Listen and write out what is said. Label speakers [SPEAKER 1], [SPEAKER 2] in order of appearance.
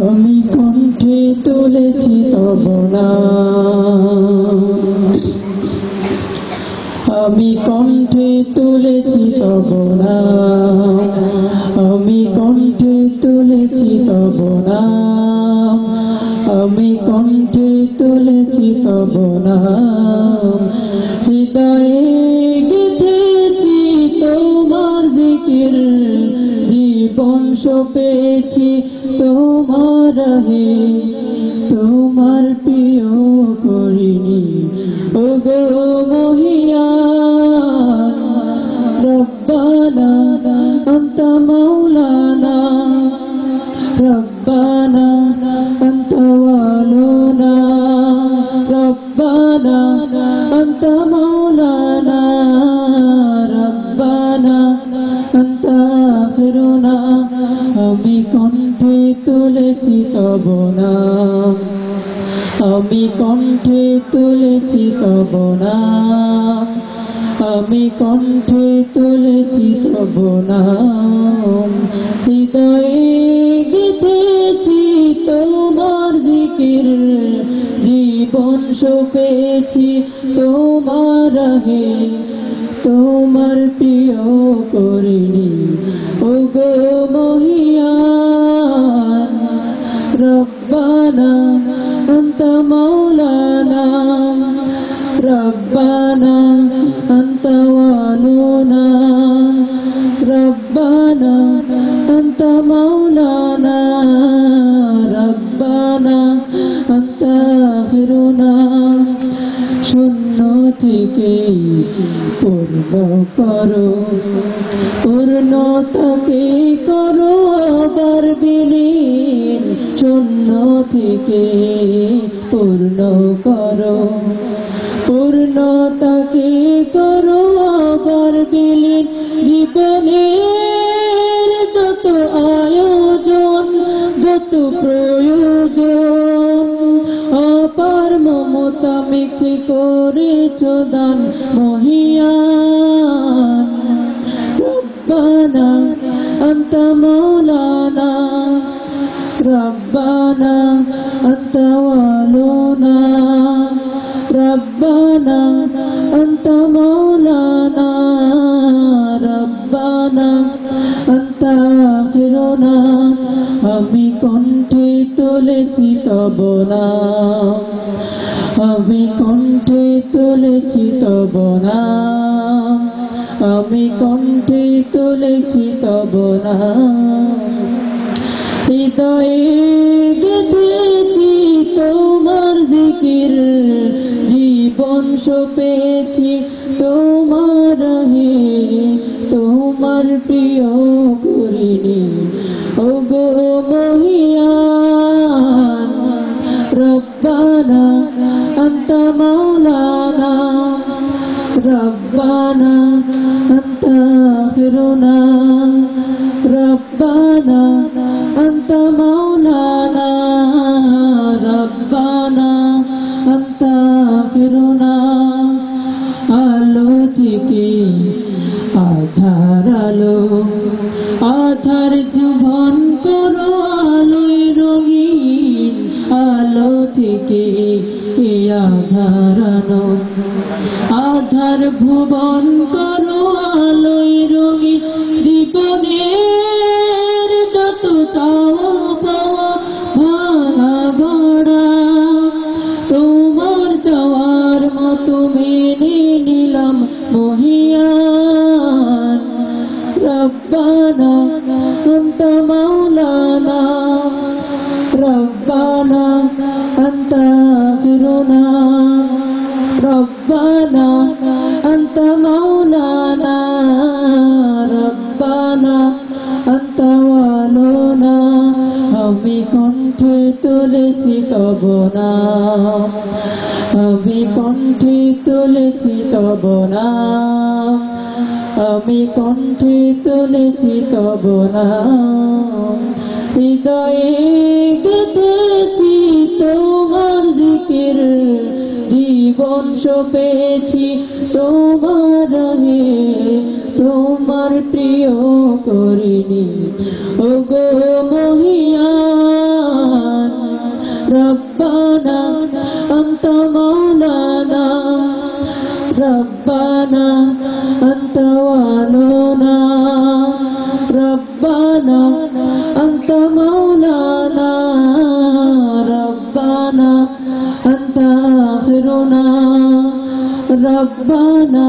[SPEAKER 1] আমি কণ্ঠে তুলেছি তব নাম, আমি কণ্ঠে তুলেছি তব নাম, আমি কণ্ঠে তুলেছি তব নাম, আমি কণ্ঠে তুলেছি তব নাম। হৃদয়ে গেঁথেছি তোমার জিকির, জীবন সপেছি তোমার রাহে, তোমার প্রিয় করিনি ওগো মহিয়ান। রব্বানা আনতা মাওলানা, রব্বানা আনতা ওয়ালুনা, রব্বানা আনতা মাওলানা, রব্বানা আনতা আখিরুনা। আমি কণ্ঠে তুলেছি তব নাম, আমি কণ্ঠে তুলেছি তব নাম, আমি কণ্ঠে তুলেছি তব নাম। হৃদয়ে গেঁথেছি তোমার জিকির, জীবন সপেছি তোমার রাহে, তোমার প্রিয় করিনি ওগো মহিয়ান। রব্বানা আনতা মাওলানা, রব্বানা আনতা ওয়ালুনা, রব্বানা আনতা মাওলানা, রব্বানা আনতা আখিরুনা। শূন্য থেকে পূর্ণ করো, পূর্ণতাকে করো আবার বিলীন। শূন্য থেকে পূর্ণ করো, পূর্ণতাকে করো আবার বিলীন। জীবনের যত আয়োজন, যত প্রয়োজন, অপার মমতা মেখে করেছ দান মহিয়ান। রব্বানা আনতা মাওলানা, রব্বানা আনতা ওয়ালুনা, রব্বানা আনতা মাওলানা, রব্বানা আনতা আখিরুনা। আমি কণ্ঠে তুলেছি তব নাম, আমি কণ্ঠে তুলেছি তব নাম, আমি কণ্ঠে তুলেছি তব নাম। হৃদয়ে গেঁথেছি তোমার জিকির, জীবন সপেছি তোমার রাহে, তোমার প্রিয় করিনি ওগো মহিয়ান। রব্বানা আনতা মাওলানা, রব্বানা আনতা আখিরুনা, রব্বানা আনতা মাওলানা, রব্বানা আনতা আখিরুনা। আলো থেকে আধার আলো, আধার যুবন করো আলোয় রঙিন। আলো থেকে আধার আলো, আধার ভুবন করো আলোয় রঙিন। জীবনের যত চাওয়া পাওয়া ভাঙা গড়া, তোমার চাওয়ার মতো মেনে নিলাম মহিয়ান। রব্বানা আনতা মাওলানা, রব্বানা আনতা আখিরুনা, রব্বানা আনতা মাওলানা, রব্বানা আনতা ওয়ালুনা। আমি কণ্ঠে তুলেছি তব নাম, আমি কণ্ঠে তুলেছি তব নাম, আমি কণ্ঠে তুলেছি তব নাম। হৃদয়ে গেঁথেছি তোমার জিকির, জীবন সপেছি তোমার রাহে, তোমার প্রিয় করিনি ওগো মহিয়ান। ربنا أنت والونا ربنا أنت مولانا ربنا أنت آخرنا ربنا